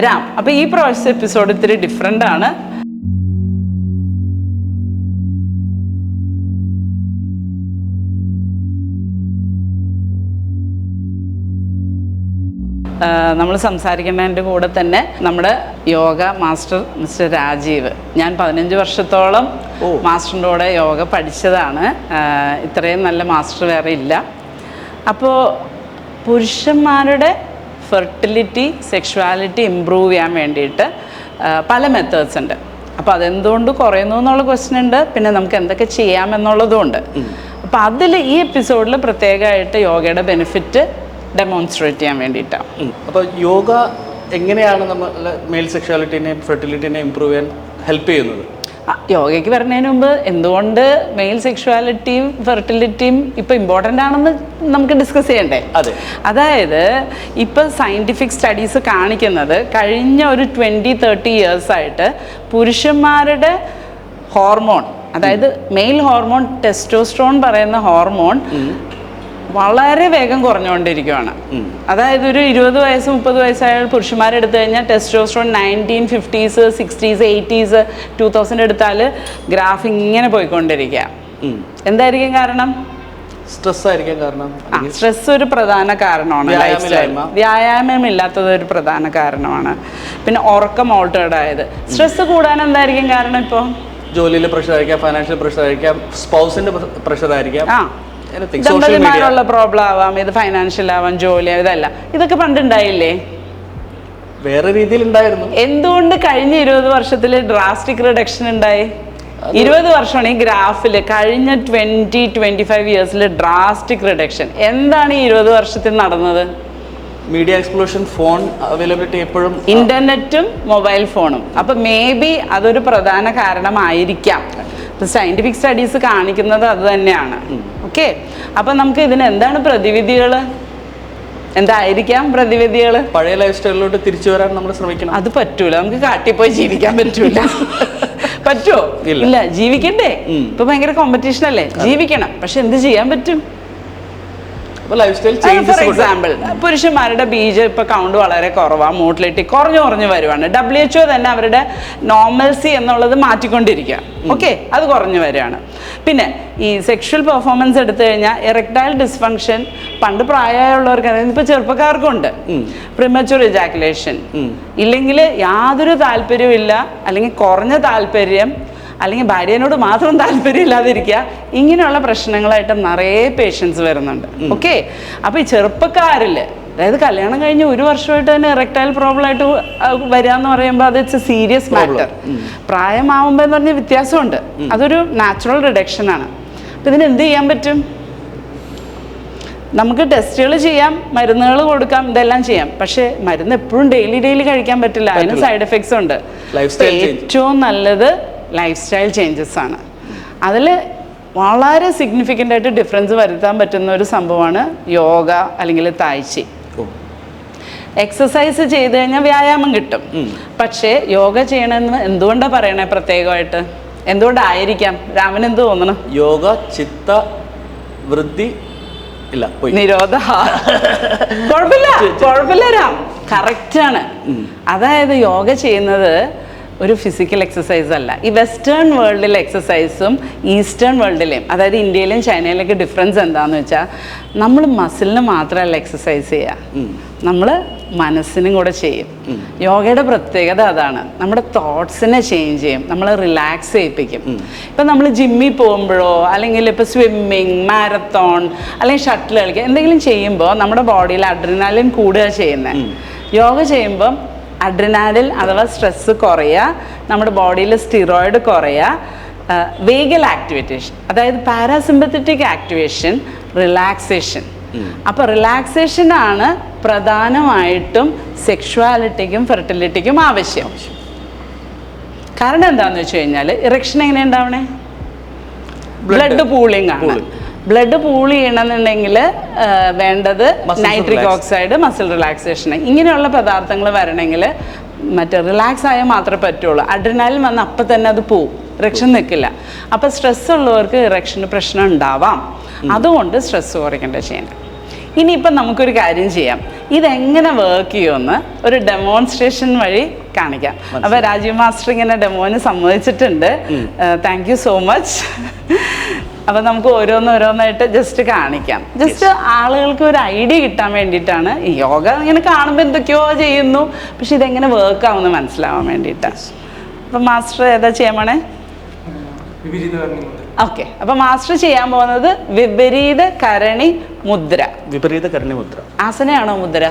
രാം. അപ്പോൾ ഈ പ്രാവശ്യത്തെ എപ്പിസോഡ് ഇത്തിരി ഡിഫറെൻ്റ് ആണ്. നമ്മൾ സംസാരിക്കുന്നതിൻ്റെ കൂടെ തന്നെ നമ്മുടെ യോഗ മാസ്റ്റർ മിസ്റ്റർ രാജീവ്. ഞാൻ 15 വർഷത്തോളം മാസ്റ്ററിൻ്റെ കൂടെ യോഗ പഠിച്ചതാണ്. ഇത്രയും നല്ല മാസ്റ്റർ വേറെ ഇല്ല. അപ്പോൾ പുരുഷന്മാരുടെ ഫെർട്ടിലിറ്റി, സെക്ഷുവാലിറ്റി ഇമ്പ്രൂവ് ചെയ്യാൻ വേണ്ടിയിട്ട് പല മെത്തേഡ്സ് ഉണ്ട്. അപ്പോൾ അതെന്തുകൊണ്ട് കുറയുന്നു എന്നുള്ള ക്വസ്റ്റ്യൻ ഉണ്ട്, പിന്നെ നമുക്ക് എന്തൊക്കെ ചെയ്യാമെന്നുള്ളതും ഉണ്ട്. അപ്പോൾ അതിൽ ഈ എപ്പിസോഡിൽ പ്രത്യേകമായിട്ട് യോഗയുടെ ബെനിഫിറ്റ് ഡെമോൺസ്ട്രേറ്റ് ചെയ്യാൻ വേണ്ടിയിട്ടാണ്. അപ്പോൾ യോഗ എങ്ങനെയാണ് നമ്മൾ മെയിൽ സെക്ഷുവാലിറ്റീനെയും ഫെർട്ടിലിറ്റീനെയും ഇമ്പ്രൂവ് ചെയ്യാൻ ഹെൽപ്പ് ചെയ്യുന്നത്? യോഗയ്ക്ക് വരുന്നതിന് മുമ്പ് എന്തുകൊണ്ട് മെയിൽ സെക്ഷുവാലിറ്റിയും ഫെർട്ടിലിറ്റിയും ഇപ്പോൾ ഇമ്പോർട്ടൻ്റ് ആണെന്ന് നമുക്ക് ഡിസ്കസ് ചെയ്യണ്ടേ? അതായത് ഇപ്പോൾ സയൻറ്റിഫിക് സ്റ്റഡീസ് കാണിക്കുന്നത് കഴിഞ്ഞ ഒരു 20-30 ഇയേഴ്സായിട്ട് പുരുഷന്മാരുടെ ഹോർമോൺ, അതായത് മെയിൽ ഹോർമോൺ ടെസ്റ്റോസ്ട്രോൺ പറയുന്ന ഹോർമോൺ വളരെ വേഗം കുറഞ്ഞുകൊണ്ടിരിക്കുകയാണ്. അതായത് ഒരു 20 വയസ്സ് 30 വയസ്സായ പുരുഷന്മാരെടുത്തു കഴിഞ്ഞാൽ ടെസ്റ്റോസ്ട്രോൺ 1950s 60s 80s 2000 എടുത്താൽ ഗ്രാഫ് ഇങ്ങനെ പോയിക്കൊണ്ടിരിക്കുക. എന്തായിരിക്കും കാരണം? സ്ട്രെസ് ആയിരിക്കും കാരണം. സ്ട്രെസ് ഒരു പ്രധാന കാരണമാണ്. ലൈഫ് സ്റ്റൈൽ വ്യായാമം ഇല്ലാത്തത് ഒരു പ്രധാന കാരണമാണ്. പിന്നെ ഉറക്കം ഓൾട്ടേർഡ് ആയത്. സ്ട്രെസ് കൂടാൻ എന്തായിരിക്കും കാരണം? ഇപ്പോൾ ജോലിയിലെ പ്രഷർ ആയിരിക്കാം, ഫൈനാൻഷ്യൽ പ്രഷർ ആയിരിക്കാം, സ്പൗസിന്റെ പ്രഷർ ആയിരിക്കാം, ദമ്പതിമാരുള്ള പ്രോബ്ലം ആവാം, ഇത് ഫൈനാൻഷ്യൽ ആവാം, ജോലി, ഇതല്ല. ഇതൊക്കെ പണ്ടുണ്ടായില്ലേ? വേറെ രീതിയിൽ ഉണ്ടായിരുന്നു. എന്തുകൊണ്ട് കഴിഞ്ഞ 20 വർഷത്തിൽ ഡ്രാസ്റ്റിക് റിഡക്ഷൻ ഉണ്ടായി? 20 വർഷമാണ് ഈ ഗ്രാഫിൽ. കഴിഞ്ഞ 20-25 ഇയേഴ്സിൽ ഡ്രാസ്റ്റിക് റിഡക്ഷൻ. എന്താണ് ഈ 20 വർഷത്തിൽ നടന്നത്? മീഡിയ എക്സ്പ്ലോഷൻ, ഫോൺ അവൈലബിലിറ്റി, എപ്പോഴും ഇന്റർനെറ്റും മൊബൈൽ ഫോണും. അപ്പൊ മേ ബി അതൊരു പ്രധാന കാരണമായിരിക്കാം. സയന്റിഫിക് സ്റ്റഡീസ് കാണിക്കുന്നത് അത് തന്നെയാണ്. ഓക്കെ, അപ്പൊ നമുക്ക് ഇതിന് എന്താണ് പ്രതിവിധികൾ? എന്തായിരിക്കാം പ്രതിവിധികൾ? പഴയ ലൈഫ് സ്റ്റൈലിലോട്ട് തിരിച്ചു വരാൻ നമ്മൾ ശ്രമിക്കണം. അത് പറ്റൂല, നമുക്ക് കാട്ടിപ്പോയി ജീവിക്കാൻ പറ്റൂല. പറ്റുമോ? ഇല്ല, ജീവിക്കണ്ടേ? ഇപ്പൊ ഭയങ്കര കോമ്പറ്റീഷൻ അല്ലേ, ജീവിക്കണം. പക്ഷെ എന്ത് ചെയ്യാൻ പറ്റും? ഫോർ എക്സാമ്പിൾ, പുരുഷന്മാരുടെ ബീജം ഇപ്പൊ കൗണ്ട് വളരെ കുറവാണ്, മോട്ടിലിറ്റി കുറഞ്ഞു വരുവാണ്. WHO തന്നെ അവരുടെ നോർമൽസി എന്നുള്ളത് മാറ്റിക്കൊണ്ടിരിക്കുക. ഓക്കെ, അത് കുറഞ്ഞു വരികയാണ്. പിന്നെ ഈ സെക്ഷൽ പെർഫോമൻസ് എടുത്തു കഴിഞ്ഞാൽ എറക്ടൈൽ ഡിസ്ഫങ്ഷൻ പണ്ട് പ്രായമുള്ളവർക്ക്, ഇപ്പൊ ചെറുപ്പക്കാർക്കുണ്ട്. പ്രിമച്യൂർ ഇജാക്കുലേഷൻ, ഇല്ലെങ്കിൽ യാതൊരു താല്പര്യവും ഇല്ല, അല്ലെങ്കിൽ കുറഞ്ഞ താല്പര്യം, അല്ലെങ്കിൽ ഭാര്യനോട് മാത്രം താല്പര്യം ഇല്ലാതിരിക്കുക. ഇങ്ങനെയുള്ള പ്രശ്നങ്ങളായിട്ട് നിറയെ പേഷ്യൻസ് വരുന്നുണ്ട്. ഓക്കെ, അപ്പോൾ ഈ ചെറുപ്പക്കാരിൽ, അതായത് കല്യാണം കഴിഞ്ഞ് 1 വർഷമായിട്ട് തന്നെ എറക്ടൈൽ പ്രോബ്ലം ആയിട്ട് വരിക എന്ന് പറയുമ്പോൾ അത് ഇറ്റ്സ് എ സീരിയസ് മാറ്റർ. പ്രായമാവുമ്പോൾ എന്ന് പറഞ്ഞാൽ വ്യത്യാസമുണ്ട്. അതൊരു നാച്ചുറൽ റിഡക്ഷനാണ്. അപ്പം ഇതിന് എന്ത് ചെയ്യാൻ പറ്റും? നമുക്ക് ടെസ്റ്റുകൾ ചെയ്യാം, മരുന്നുകൾ കൊടുക്കാം, ഇതെല്ലാം ചെയ്യാം. പക്ഷേ മരുന്ന് എപ്പോഴും ഡെയിലി കഴിക്കാൻ പറ്റില്ല, അതിന് സൈഡ് എഫക്ട്സ് ഉണ്ട്. ഏറ്റവും നല്ലത് ലൈഫ് സ്റ്റൈൽ ചേഞ്ചസ് ആണ്. അതിൽ വളരെ സിഗ്നിഫിക്കൻ്റ് ആയിട്ട് ഡിഫറൻസ് വരുത്താൻ പറ്റുന്ന ഒരു സംഭവമാണ് യോഗ അല്ലെങ്കിൽ തായ്ചി. എക്സസൈസ് ചെയ്ത് കഴിഞ്ഞാൽ വ്യായാമം കിട്ടും. പക്ഷേ യോഗ ചെയ്യണമെന്ന് എന്തുകൊണ്ടാണ് പറയണേ പ്രത്യേകമായിട്ട്? എന്തുകൊണ്ടായിരിക്കാം? രാമന് എന്ത് തോന്നണം? യോഗ ചിത്ത വൃദ്ധി ഇല്ല, നിരോധ. കുഴപ്പമില്ല രാം, കറക്റ്റാണ്. അതായത് യോഗ ചെയ്യുന്നത് ഒരു ഫിസിക്കൽ എക്സസൈസ് അല്ല. ഈ വെസ്റ്റേൺ വേൾഡിലെ എക്സസൈസും ഈസ്റ്റേൺ വേൾഡിലെയും, അതായത് ഇന്ത്യയിലും ചൈനയിലൊക്കെ ഡിഫറൻസ് എന്താണെന്ന് വെച്ചാൽ, നമ്മൾ മസിലിന് മാത്രമല്ല എക്സസൈസ് ചെയ്യുക, നമ്മൾ മനസ്സിനും കൂടെ ചെയ്യും. യോഗയുടെ പ്രത്യേകത അതാണ്. നമ്മുടെ തോട്ട്സിനെ ചേഞ്ച് ചെയ്യും, നമ്മൾ റിലാക്സ് ചെയ്യിപ്പിക്കും. ഇപ്പം നമ്മൾ ജിമ്മിൽ പോകുമ്പോഴോ, അല്ലെങ്കിൽ ഇപ്പോൾ സ്വിമ്മിങ്, മാരത്തോൺ, അല്ലെങ്കിൽ ഷട്ടിൽ കളിക്കുക, എന്തെങ്കിലും ചെയ്യുമ്പോൾ നമ്മുടെ ബോഡിയിൽ അഡ്രിനാലിൻ കൂടുക ചെയ്യുന്നത്. യോഗ ചെയ്യുമ്പം അഡ്രിനാലിൻ അഥവാ സ്ട്രെസ് കുറയുക, നമ്മുടെ ബോഡിയിൽ സ്റ്റിറോയിഡ് കുറയുക, വേഗൽ ആക്ടിവേഷൻ, അതായത് പാരാസിമ്പത്തറ്റിക് ആക്ടിവേഷൻ, റിലാക്സേഷൻ. അപ്പോൾ റിലാക്സേഷനാണ് പ്രധാനമായിട്ടും സെക്ഷുവാലിറ്റിക്കും ഫെർട്ടിലിറ്റിക്കും ആവശ്യം. കാരണം എന്താണെന്ന് വെച്ച് കഴിഞ്ഞാൽ, ഇറക്ഷൻ എങ്ങനെ ഉണ്ടാവണേ? ബ്ലഡ് പൂളിംഗ് ആണ്. ബ്ലഡ് പൂൾ ചെയ്യണമെന്നുണ്ടെങ്കിൽ വേണ്ടത് നൈട്രിക് ഓക്സൈഡ്, മസിൽ റിലാക്സേഷൻ, ഇങ്ങനെയുള്ള പദാർത്ഥങ്ങൾ വരണമെങ്കിൽ മറ്റേ റിലാക്സ് ആയാൽ മാത്രമേ പറ്റുള്ളൂ. അഡ്രിനാലിൻ വന്ന് അപ്പം തന്നെ അത് പോവും, ഇറക്ഷൻ നിൽക്കില്ല. അപ്പം സ്ട്രെസ് ഉള്ളവർക്ക് ഇറക്ഷന് പ്രശ്നം ഉണ്ടാവാം. അതുകൊണ്ട് സ്ട്രെസ് കുറയ്ക്കേണ്ട ചെയ്യണം. ഇനിയിപ്പം നമുക്കൊരു കാര്യം ചെയ്യാം. ഇതെങ്ങനെ വർക്ക് ചെയ്യുമെന്ന് ഒരു ഡെമോൺസ്ട്രേഷൻ വഴി കാണിക്കാം. അപ്പൊ രാജീവ് മാസ്റ്റർ ഇങ്ങനെ ഡെമോന് സമ്മതിച്ചിട്ടുണ്ട്. Thank you so much. അപ്പൊ നമുക്ക് ഓരോന്നോരോന്നായിട്ട് ജസ്റ്റ് കാണിക്കാം. ജസ്റ്റ് ആളുകൾക്ക് ഒരു ഐഡിയ കിട്ടാൻ വേണ്ടിയിട്ടാണ്. ഈ യോഗ ഇങ്ങനെ കാണുമ്പോൾ എന്തൊക്കെയോ ചെയ്യുന്നു, പക്ഷെ ഇതെങ്ങനെ വർക്ക് ആവുമെന്ന് മനസ്സിലാവാൻ വേണ്ടിയിട്ടാണ്. അപ്പൊ മാസ്റ്റർ ഏതാ ചെയ്യാൻ പോണേ? ഓക്കെ, അപ്പൊ മാസ്റ്റർ ചെയ്യാൻ പോകുന്നത് വിപരീത കരണി മുദ്ര. വിപരീത കരണി മുദ്ര ആസനയാണോ മുദ്ര?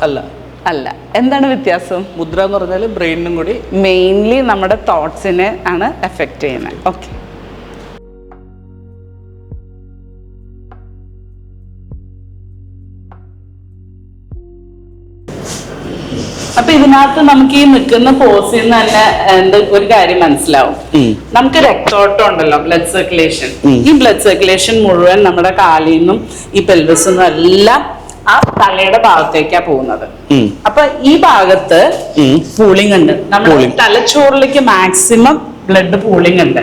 അല്ല. അല്ല. എന്താണ് വ്യത്യാസം? മുദ്ര എന്ന് പറഞ്ഞാൽ ബ്രെയിനും കൂടി മെയിൻലി നമ്മുടെ തോട്ട്സിനെ ആണ് എഫക്റ്റ് ചെയ്യുന്നത്. ഓക്കെ, അപ്പൊ ഇതിനകത്ത് നമുക്ക് ഈ നിൽക്കുന്ന പോസിൽ നിന്ന് തന്നെ ഒരു കാര്യം മനസ്സിലാവും. നമുക്ക് രക്തോട്ടം ഉണ്ടല്ലോ, ബ്ലഡ് സർക്കുലേഷൻ. ഈ ബ്ലഡ് സർക്കുലേഷൻ മുഴുവൻ നമ്മുടെ കാലിൽ നിന്നും ഈ പെൽവിസിൽ നിന്നും എല്ലാം ആ തലയുടെ ഭാഗത്തേക്കാ പോകുന്നത്. അപ്പൊ ഈ ഭാഗത്ത് പൂളിംഗ് ഉണ്ട്. നമ്മുടെ തലച്ചോറിലേക്ക് മാക്സിമം ബ്ലഡ് പൂളിംഗ് ഉണ്ട്.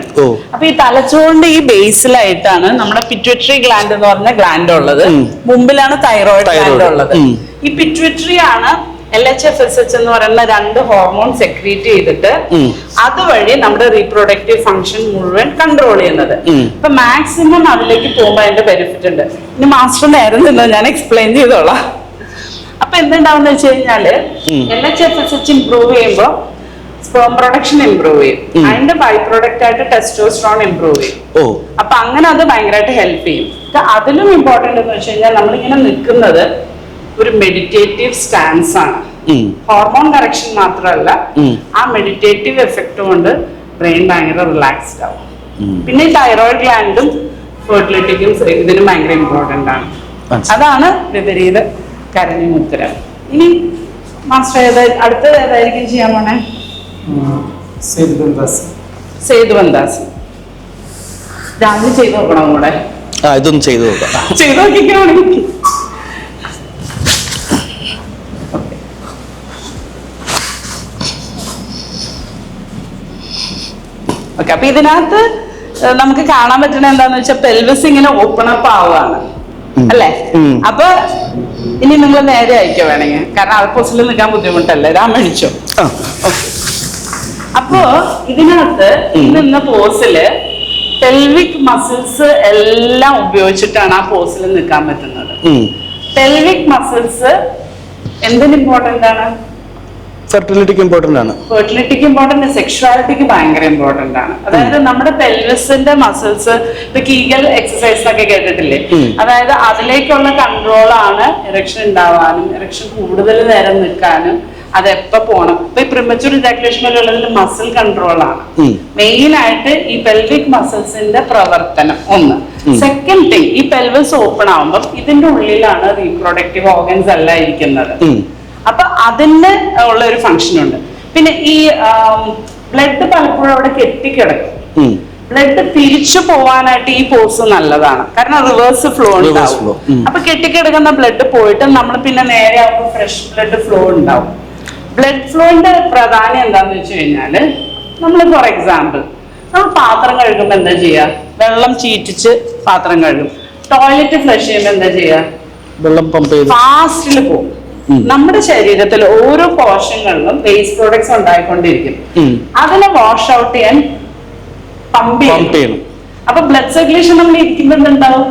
അപ്പൊ ഈ തലച്ചോറിന്റെ ഈ ബേസിലായിട്ടാണ് നമ്മുടെ പിറ്റ്യൂട്ടറി ഗ്ലാൻഡ് എന്ന് പറഞ്ഞ ഗ്ലാൻഡ് ഉള്ളത്. മുമ്പിലാണ് തൈറോയിഡ് ഗ്ലാൻഡ് ഉള്ളത്. ഈ പിറ്റ്യൂട്ടറി ആണ് LHFSH എന്ന് പറയുന്ന 2 ഹോർമോൺ സെക്രീറ്റ് ചെയ്തിട്ട് അതുവഴി നമ്മുടെ റീപ്രൊഡക്റ്റീവ് ഫംഗ്ഷൻ മുഴുവൻ കൺട്രോൾ ചെയ്യുന്നത്. അപ്പൊ മാക്സിമം അതിലേക്ക് പോകുമ്പോൾ അതിന്റെ ബെനിഫിറ്റ് ഉണ്ട്. ഇനി മാസ്റ്റർ നേരം നിന്നോ, ഞാൻ എക്സ്പ്ലെയിൻ ചെയ്തോളാം. അപ്പൊ എന്തുണ്ടാവുന്ന വെച്ച് കഴിഞ്ഞാല് LHFSH ഇംപ്രൂവ് ചെയ്യുമ്പോൾ സ്പേം പ്രൊഡക്ഷൻ ഇംപ്രൂവ് ചെയ്യും. അതിന്റെ ബൈ പ്രൊഡക്റ്റ് ആയിട്ട് ടെസ്റ്റോസ്റ്ററോൺ ഇംപ്രൂവ് ചെയ്യും. അപ്പൊ അങ്ങനെ അത് ഭയങ്കരമായിട്ട് ഹെൽപ്പ് ചെയ്യും. അതിലും ഇമ്പോർട്ടന്റ് എന്ന് വെച്ച് കഴിഞ്ഞാൽ നമ്മളിങ്ങനെ നിൽക്കുന്നത് ഒരു മെഡിറ്റേറ്റീവ് സ്റ്റാൻസ് ആണ്. ഹോർമോൺ കറക്ഷൻ മാത്രമല്ല, ആ മെഡിറ്റേറ്റീവ് എഫക്ട് കൊണ്ട് ബ്രെയിൻ ഭയങ്കര റിലാക്സ്ഡ് ആവും. പിന്നെ ഈ തൈറോയിഡ് ഗ്ലാൻഡും ഫെർട്ടിലിറ്റിക്കും ഇതിനും ഭയങ്കര ഇമ്പോർട്ടന്റ് ആണ്. അതാണ് വിപരീത കരണി മുദ്ര. ഇനി മാസ്റ്റർ അടുത്തത് ഏതായിരിക്കും ചെയ്യാൻ പോണേ? സേതുബന്ധാസൻ. രാവിലെ ചെയ്ത് നോക്കണം കൂടെ. ഇതൊന്നും ചെയ്തു നോക്കാം. ചെയ്ത് നോക്കിക്കോണെങ്കിൽ ഓക്കെ. അപ്പൊ ഇതിനകത്ത് നമുക്ക് കാണാൻ പറ്റുന്ന എന്താന്ന് വെച്ചാൽ പെൽവിസ് ഇങ്ങനെ ഓപ്പൺ അപ്പ് ആവുകയാണ് അല്ലേ? അപ്പൊ ഇനി നിങ്ങൾ നേരെ അയക്കോ വേണമെങ്കിൽ, കാരണം ആ പോസ്റ്റിൽ നിൽക്കാൻ ബുദ്ധിമുട്ടല്ലേ. രാമണിച്ചോ? അപ്പോ ഇതിനകത്ത് ഈ നിന്ന പോസില് പെൽവിക് മസിൽസ് എല്ലാം ഉപയോഗിച്ചിട്ടാണ് ആ പോസിൽ നിൽക്കാൻ പറ്റുന്നത്. പെൽവിക് മസിൽസ് എന്തിന് ഇമ്പോർട്ടന്റ് ആണ്? ഫെർട്ടിലിറ്റിക്ക് ഇമ്പോർട്ടന്റ് ആണ്. ഫെർട്ടിലിറ്റിക്ക് ഇമ്പോർട്ടന്റ്, സെക്ഷുവാലിറ്റിക്ക് ഭയങ്കര ഇമ്പോർട്ടന്റ് ആണ്. അതായത് നമ്മുടെ പെൽവിസിന്റെ മസിൽസ്, ഇപ്പൊ കീഗൽ എക്സസൈസ് ഒക്കെ കേട്ടിട്ടില്ലേ? അതായത് അതിലേക്കുള്ള കൺട്രോൾ ആണ് ഇറക്ഷൻ ഉണ്ടാവാനും ഇറക്ഷൻ കൂടുതൽ നേരം നിൽക്കാനും അതെപ്പോ പോണം. ഇപ്പൊ ഈ പ്രിമച്യൂർ ഇജാക്കുലേഷനിലുള്ളതിൽ മസിൽ കൺട്രോൾ ആണ് മെയിൻ ആയിട്ട്. ഈ പെൽവിക് മസിൽസിന്റെ പ്രവർത്തനം ഒന്ന്. സെക്കൻഡ് തിങ്, ഈ പെൽവിസ് ഓപ്പൺ ആവുമ്പോൾ ഇതിന്റെ ഉള്ളിലാണ് റീപ്രൊഡക്റ്റീവ് ഓർഗൻസ് എല്ലാം ഇരിക്കുന്നത്. അപ്പൊ അതിന് ഉള്ള ഒരു ഫംഗ്ഷൻ ഉണ്ട്. പിന്നെ ഈ ബ്ലഡ് പലപ്പോഴും അവിടെ കെട്ടിക്കിടക്കും. ബ്ലഡ് തിരിച്ചു പോവാനായിട്ട് ഈ പോസ് നല്ലതാണ്, കാരണം റിവേഴ്സ് ഫ്ലോ ഉണ്ടാവും. അപ്പൊ കെട്ടിക്കിടക്കുന്ന ബ്ലഡ് പോയിട്ട് നമ്മൾ പിന്നെ നേരെ ആവുമ്പോൾ ഫ്രഷ് ബ്ലഡ് ഫ്ലോ ഉണ്ടാവും. ബ്ലഡ് ഫ്ലോന്റെ പ്രാധാന്യം എന്താന്ന് വെച്ച് കഴിഞ്ഞാല്, നമ്മൾ ഫോർ എക്സാമ്പിൾ നമ്മൾ പാത്രം കഴുകുമ്പോൾ എന്താ ചെയ്യുക? വെള്ളം ചീറ്റിച്ച് പാത്രം കഴുകും. ടോയ്ലറ്റ് ഫ്ലഷ് ചെയ്യുമ്പോൾ എന്താ ചെയ്യുക? വെള്ളം പമ്പ് ചെയ്ത് ഫാസ്റ്റിൽ പോകും. നമ്മുടെ ശരീരത്തിൽ ഓരോ കോശങ്ങളിലും വേസ്റ്റ് പ്രോഡക്ട്സ് ഉണ്ടായിക്കൊണ്ടിരിക്കും. അതിനെ വാഷ് ഔട്ട് ചെയ്യാൻ പമ്പ് ചെയ്യണം. അപ്പൊ ബ്ലഡ് സർക്കുലേഷൻ നമ്മൾ ഇരിക്കുമ്പോൾ എന്തുണ്ടാവും?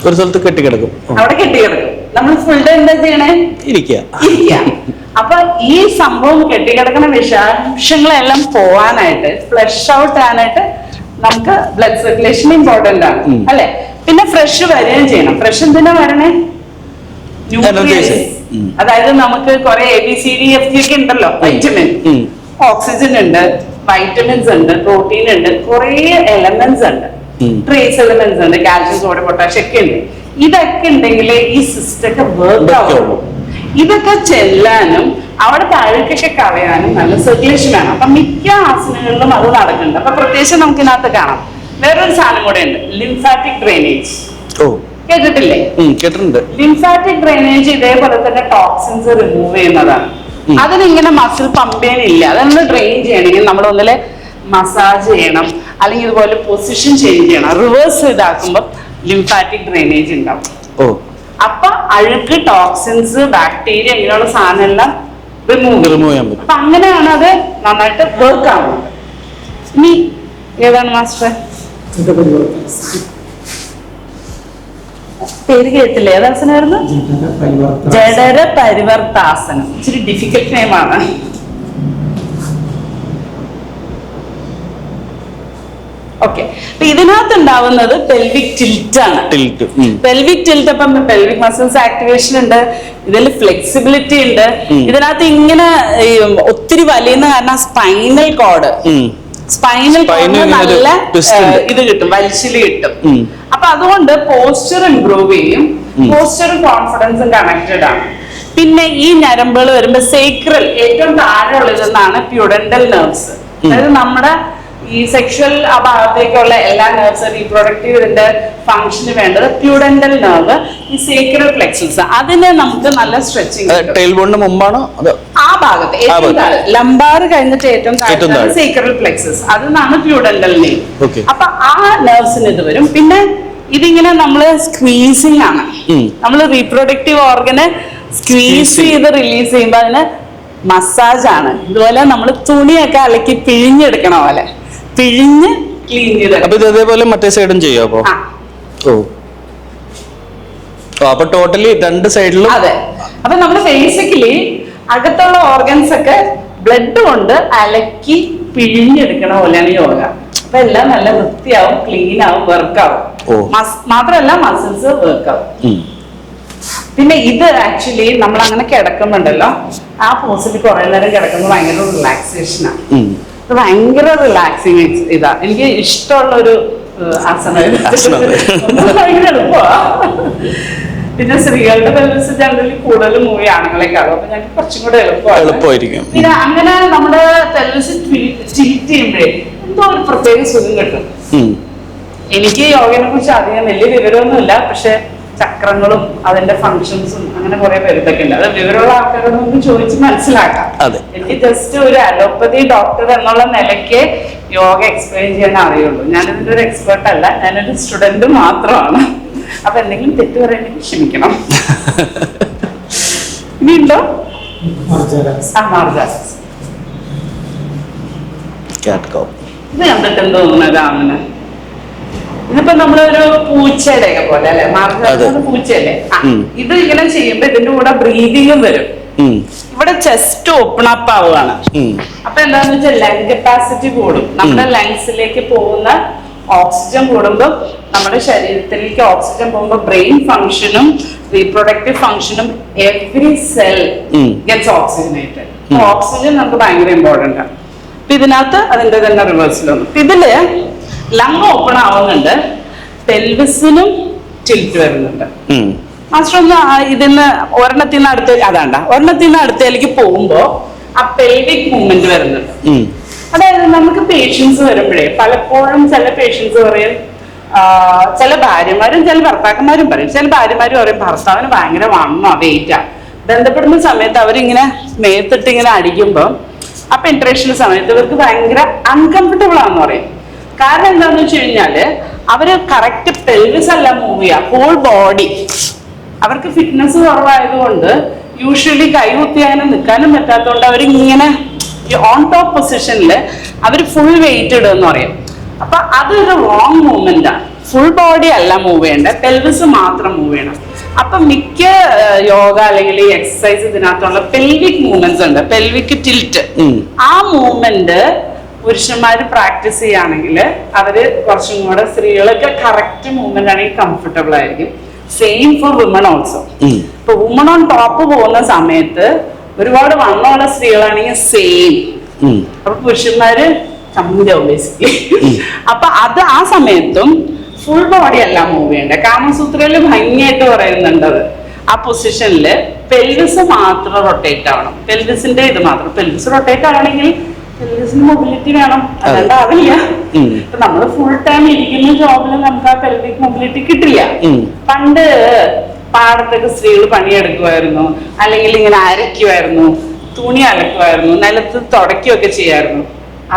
ഒരു സ്ഥലത്ത് കെട്ടിക്കിടക്കും. അവിടെ കെട്ടിക്കിടക്കും. നമ്മൾ ഫുൾ ടൈം എന്താ ചെയ്യണേ? ഇരിക്കുക. അപ്പൊ ഈ സംഭവം കെട്ടിക്കിടക്കുന്ന വിഷാംശങ്ങളെല്ലാം പോവാനായിട്ട്, ഫ്ലഷ് ഔട്ട് ആനായിട്ട് നമുക്ക് ബ്ലഡ് സർക്കുലേഷൻ ഇമ്പോർട്ടന്റ് ആണ് അല്ലെ? പിന്നെ ഫ്രഷ് വരികയും ചെയ്യണം. ഫ്രഷ് എന്തിനാ വരണേ? ന്യൂട്രിയൻസ്. അതായത് നമുക്ക് കുറെ ABCDFG ഒക്കെ ഉണ്ടല്ലോ, വൈറ്റമിൻ, ഓക്സിജൻ ഉണ്ട്, വൈറ്റമിൻസ് ഉണ്ട്, പ്രോട്ടീൻ ഉണ്ട്, കുറെ എലമെന്റ്സ് ഉണ്ട്, ട്രേസ് എലമെന്റ്സ് ഉണ്ട്, കാൽഷ്യം, സോഡിയം, പൊട്ടാഷ്യം ഒക്കെ ഉണ്ട്. ഇതൊക്കെ ഉണ്ടെങ്കിലേ ഈ സിസ്റ്റം ഒക്കെ വർക്ക് ആവുള്ളൂ. ഇതൊക്കെ ചെല്ലാനും അവിടുത്തെ അഴുക്കൊക്കെ കളയാനും നല്ല സർക്കുലേഷൻ വേണം. അപ്പൊ മിക്ക ആസനകളിലും അത് നടക്കുന്നുണ്ട്. അപ്പൊ പ്രത്യേകിച്ച് നമുക്ക് ഇതിനകത്ത് കാണാം വേറൊരു സാധനം കൂടെ ഉണ്ട്, ലിംഫാറ്റിക് ഡ്രെയിനേജ്. കേട്ടിട്ടില്ലേ? കേട്ടിട്ടുണ്ട്. ലിംഫാറ്റിക് ഡ്രെയിനേജ് ഇതേപോലെ തന്നെ ടോക്സിൻസ് റിമൂവ് ചെയ്യുന്നതാണ്. അതിനിങ്ങനെ മസിൽ പമ്പ് ചെയ്യാനില്ല. അതൊന്ന് ഡ്രെയിൻ ചെയ്യണമെങ്കിൽ നമ്മൾ ഒന്നിലെ മസാജ് ചെയ്യണം, അല്ലെങ്കിൽ ഇതുപോലെ പൊസിഷൻ ചേഞ്ച് ചെയ്യണം. റിവേഴ്സ് ഇതാക്കുമ്പോൾ ലിംഫാറ്റിക് ഡ്രെയിനേജ് ഉണ്ടാവും. അപ്പൊ അഴുക്ക്, ടോക്സിൻസ്, ബാക്ടീരിയ ഇങ്ങനെയുള്ള സാധനം എല്ലാം റിമൂവ് ചെയ്യാൻ പറ്റും. അപ്പൊ അങ്ങനെയാണ് അത് നന്നായിട്ട് വർക്ക് ആവുന്നത്. ഇനി ഏതാണ് മാസ്റ്റർ പേര് കേട്ടില്ലേ? ഏതാസനായിരുന്നു? ജഡര പരിവർത്താസനം. ഇച്ചിരി ഡിഫിക്കൽട്ട് നെയിമാണ്. ഓക്കെ. അപ്പൊ ഇതിനകത്ത് ഉണ്ടാവുന്നത് പെൽവിക് ടിൽറ്റ് ആണ്. പെൽവിക് ടിൽറ്റ്, അപ്പം പെൽവിക് മസിൽസ് ആക്ടിവേഷൻ ഉണ്ട്, ഇതിൽ ഫ്ലെക്സിബിലിറ്റി ഉണ്ട്. ഇതിനകത്ത് ഇങ്ങനെ ഒത്തിരി വലിയുന്ന കാരണം സ്പൈനൽ കോഡ് നല്ല ഇത് കിട്ടും, വലിച്ചില് കിട്ടും. അപ്പൊ അതുകൊണ്ട് പോസ്ചർ ഇംപ്രൂവ് ചെയ്യും. പോസ്ചറും കോൺഫിഡൻസും കണക്റ്റഡ് ആണ്. പിന്നെ ഈ ഞരമ്പുകൾ വരുമ്പോ സേക്രൽ ഏറ്റവും താഴെയുള്ളതെന്നാണ് പ്യൂഡന്റൽ നെർവ്സ്. അതായത് നമ്മുടെ ഈ സെക്ഷൽ ആ ഭാഗത്തേക്കുള്ള എല്ലാ നെർവ്സ്, റീപ്രൊഡക്റ്റീവിന്റെ ഫംഗ്ഷന് വേണ്ടത് പ്യൂഡന്റൽ നെർവ്, ഈ സേക്രൽ പ്ലെക്സസ്. അതിന് നമുക്ക് നല്ല സ്ട്രെച്ചിങ് മുമ്പാണോ ആ ഭാഗത്ത് ഏറ്റവും താഴെ ലംബാർ കഴിഞ്ഞിട്ട് ഏറ്റവും താഴെ സേക്രൽ പ്ലെക്സസ്, അതിനാണ് പ്യൂഡന്റൽ നെയിം. അപ്പൊ ആ നെർവ്സിന് ഇത് വരും. പിന്നെ ഇതിങ്ങനെ നമ്മള് സ്ക്വീസിങ് ആണ്, നമ്മൾ റീപ്രൊഡക്റ്റീവ് ഓർഗനെ സ്ക്വീസ് ചെയ്ത് റിലീസ് ചെയ്യുമ്പോൾ അതിന് മസാജ് ആണ്. ഇതുപോലെ നമ്മൾ തുണിയൊക്കെ അലക്കി പിഴിഞ്ഞെടുക്കണ പോലെ പിഴിഞ്ഞ് ക്ലീൻ ചെയ്ത്. അതേപോലെ മറ്റേ സൈഡും ചെയ്യാം. അപ്പൊ ടോട്ടലി രണ്ട് സൈഡിലും. അതെ. അപ്പൊ നമ്മൾ ബേസിക്കലി അകത്തുള്ള ഓർഗൻസ് ഒക്കെ ബ്ലഡ് കൊണ്ട് അലക്കി പിഴിഞ്ഞെടുക്കണ പോലെയാണ് യോഗ. അപ്പൊ എല്ലാം നല്ല വൃത്തിയാവും, ക്ലീൻ ആവും, വർക്ക് ആവും. മാത്രമല്ല മസിൽസ് വർക്ക് ആവും. പിന്നെ ഇത് ആക്ച്വലി നമ്മൾ അങ്ങനെ കിടക്കുന്നുണ്ടല്ലോ, ആ പോസിൽ കുറെ നേരം കിടക്കുന്നത് ഭയങ്കര റിലാക്സേഷനാണ്. ഇത് ഭയങ്കര റിലാക്സിങ് ഇതാ. എനിക്ക് ഇഷ്ടമുള്ള ഒരു ആസനം. ഭയങ്കര എളുപ്പമാ. പിന്നെ സ്ത്രീകളുടെ പെൽവിസ് ജനറലി കൂടുതൽ മൂവി ആണുങ്ങളെക്കാളും. അപ്പൊ ഞങ്ങൾക്ക് കുറച്ചും കൂടെ എളുപ്പമായിരിക്കും. പിന്നെ അങ്ങനെ നമ്മുടെ പെൽവിസ് ടിൽറ്റ് ചെയ്യുമ്പോഴേ എന്തോ ഒരു പ്രത്യേക സുഖം കിട്ടും. എനിക്ക് യോഗയെ കുറിച്ച് അധികം വലിയ വിവരമൊന്നുമില്ല, പക്ഷെ ചക്രങ്ങളും അതിന്റെ ഫങ്ഷൻസും അങ്ങനെ കുറെ പേരുതൊക്കെ ഉണ്ട്. അത് വിവരമുള്ള ആൾക്കാരൊന്നും ചോദിച്ച് മനസ്സിലാക്കാം. എനിക്ക് ജസ്റ്റ് ഒരു അലോപ്പതി ഡോക്ടർ എന്നുള്ള നിലയ്ക്ക് യോഗ എക്സ്പ്ലെയിൻ ചെയ്യാൻ അറിയുള്ളൂ. ഞാനിതിന്റെ ഒരു എക്സ്പേർട്ട് അല്ല, ഞാനൊരു സ്റ്റുഡന്റ് മാത്രമാണ്. അപ്പൊ എന്തെങ്കിലും തെറ്റ് പറയണമെങ്കിൽ ക്ഷമിക്കണം. ഇനി ഉണ്ടോ? ഇത് കണ്ടിട്ട് എന്തോ തോന്നുന്നതാണ്. ഇതിപ്പോ നമ്മളൊരു പൂച്ചയുടെ ഒക്കെ പോലെ അല്ലെ, മാർഗം പൂച്ചയല്ലേ. ഇത് ഇങ്ങനെ ചെയ്യുമ്പോ ഇതിന്റെ കൂടെ ബ്രീതിങ്ങും വരും. ഇവിടെ ചെസ്റ്റ് ഓപ്പൺ അപ്പ് ആവുകയാണ്. അപ്പൊ എന്താന്ന് വെച്ചാൽ ലങ് കപ്പാസിറ്റി കൂടും. നമ്മുടെ ലങ്സിലേക്ക് പോകുന്ന ഓക്സിജൻ കൂടുമ്പോൾ നമ്മുടെ ശരീരത്തിലേക്ക് ഓക്സിജൻ പോകുമ്പോൾ ബ്രെയിൻ ഫംഗ്ഷനും റീപ്രൊഡക്റ്റീവ് ഫംഗ്ഷനും every cell gets oxygenated. Oxygen നമുക്ക് ഭയങ്കര ഇമ്പോർട്ടന്റ് ആണ്. അപ്പൊ ഇതിനകത്ത് അതിന്റെ തന്നെ റിവേഴ്സിൽ വന്നു. ഇതില് ലങ് ഓപ്പൺ ആവുന്നുണ്ട്, പെൽവിസിനും ടിൽറ്റ് വരുന്നുണ്ട്. മാസ്റ്റർ ഒന്ന് ഇതിന്ന് ഒരെണ്ണത്തിൽ നിന്ന് അടുത്ത ഒരെണ്ണത്തിൽ നിന്ന് അടുത്തേക്ക് പോകുമ്പോ ആ പെൽവിക് മൂവ്മെന്റ് വരുന്നുണ്ട്. അതായത് നമുക്ക് പേഷ്യൻസ് വരുമ്പോഴേ പലപ്പോഴും ചില പേഷ്യൻസ് പറയും, ചില ഭാര്യമാരും ചില ഭർത്താക്കന്മാരും പറയും. ചില ഭാര്യമാരും പറയും ഭർത്താവിന് ഭയങ്കര വണ്ണോ വെയിറ്റാ. ബന്ധപ്പെടുന്ന സമയത്ത് അവരിങ്ങനെ മേത്തിട്ട് ഇങ്ങനെ അടിക്കുമ്പോൾ ആ പെൻട്രേഷൻ സമയത്ത് ഇവർക്ക് ഭയങ്കര അൺകംഫർട്ടബിൾ ആണെന്ന് പറയും. കാരണം എന്താന്ന് വെച്ച് കഴിഞ്ഞാല് അവര് കറക്റ്റ് പെൽവിസ് അല്ല മൂവ് ചെയ്യുക, ഹോൾ ബോഡി. അവർക്ക് ഫിറ്റ്നസ് കുറവായതുകൊണ്ട് യൂഷ്വലി കൈകുത്തി അങ്ങനെ നിൽക്കാനും പറ്റാത്തതുകൊണ്ട് അവരിങ്ങനെ ഓൺ ടോപ്പ് പൊസിഷനില് അവർ ഫുൾ വെയിറ്റ് ഇടുമെന്ന് പറയും. അപ്പൊ അതൊരു റോങ് മൂവ്മെന്റ് ആണ്. ഫുൾ ബോഡി അല്ല മൂവ് ചെയ്യേണ്ടത്, പെൽവിസ് മാത്രം മൂവ് ചെയ്യണം. അപ്പൊ മിക്ക യോഗ അല്ലെങ്കിൽ ഈ എക്സസൈസ് ഇതിനകത്തുള്ള പെൽവിക് മൂവ്മെന്റ്സ് ഉണ്ട്, പെൽവിക് ടിൽറ്റ്. ആ മൂവ്മെന്റ് പുരുഷന്മാര് പ്രാക്ടീസ് ചെയ്യുകയാണെങ്കിൽ അവര് കുറച്ചും കൂടെ, സ്ത്രീകളൊക്കെ കറക്റ്റ് മൂവ്മെന്റ് ആണെങ്കിൽ കംഫർട്ടബിൾ ആയിരിക്കും. Same four woman also. ഇപ്പൊ വുമൺ ഓൺ ടോപ്പ് പോകുന്ന സമയത്ത് ഒരുപാട് വണ്ണമുള്ള സ്ത്രീകളാണെങ്കിൽ സെയിം. അപ്പൊ പുരുഷന്മാര് ചമ്മിയാവും ബേസിക്കലി. അപ്പൊ അത് ആ സമയത്തും ഫുൾ ബോഡി അല്ല മൂവ് ചെയ്യേണ്ടത്. കാമസൂത്രയില് ഭംഗിയായിട്ട് പറയുന്നുണ്ടത് ആ പൊസിഷനില് പെൽവിസ് മാത്രം റൊട്ടേറ്റ് ആവണം. പെൽവിസിന്റെ ഇത് മാത്രം. പെൽവിസ് റൊട്ടേറ്റ് ആവണമെങ്കിൽ പെൽവിസിന് മൊബിലിറ്റി വേണം, അതുകൊണ്ടാവില്ല. ഇപ്പൊ നമ്മള് ഫുൾ ടൈം ഇരിക്കുന്ന ജോബിൽ നമുക്ക് ആ പെൽവിക് മൊബിലിറ്റി കിട്ടില്ല. പണ്ട് പാടത്തൊക്കെ സ്ത്രീകൾ പണിയെടുക്കുമായിരുന്നു, അല്ലെങ്കിൽ ഇങ്ങനെ അരയ്ക്കുമായിരുന്നു, തുണി അലക്കുമായിരുന്നു, നിലത്ത് തുടയ്ക്കുകയൊക്കെ ചെയ്യായിരുന്നു.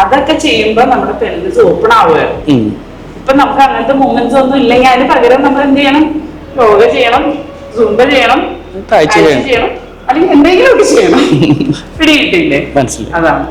അതൊക്കെ ചെയ്യുമ്പോൾ നമ്മുടെ പെൽവിസ് ഓപ്പൺ ആവുമായിരുന്നു. ഇപ്പൊ നമുക്ക് അങ്ങനത്തെ മൂവ്മെന്റ്സ് ഒന്നും ഇല്ലെങ്കിൽ അതിന് പകരം നമ്മൾ എന്ത് ചെയ്യണം? യോഗ ചെയ്യണം, സൂംബ ചെയ്യണം, താഴ്ച ചെയ്യണം, അല്ലെങ്കിൽ എന്തെങ്കിലും ഒക്കെ ചെയ്യണം. പിടികിട്ടില്ലേ? മനസ്സിലായി. അതാണ്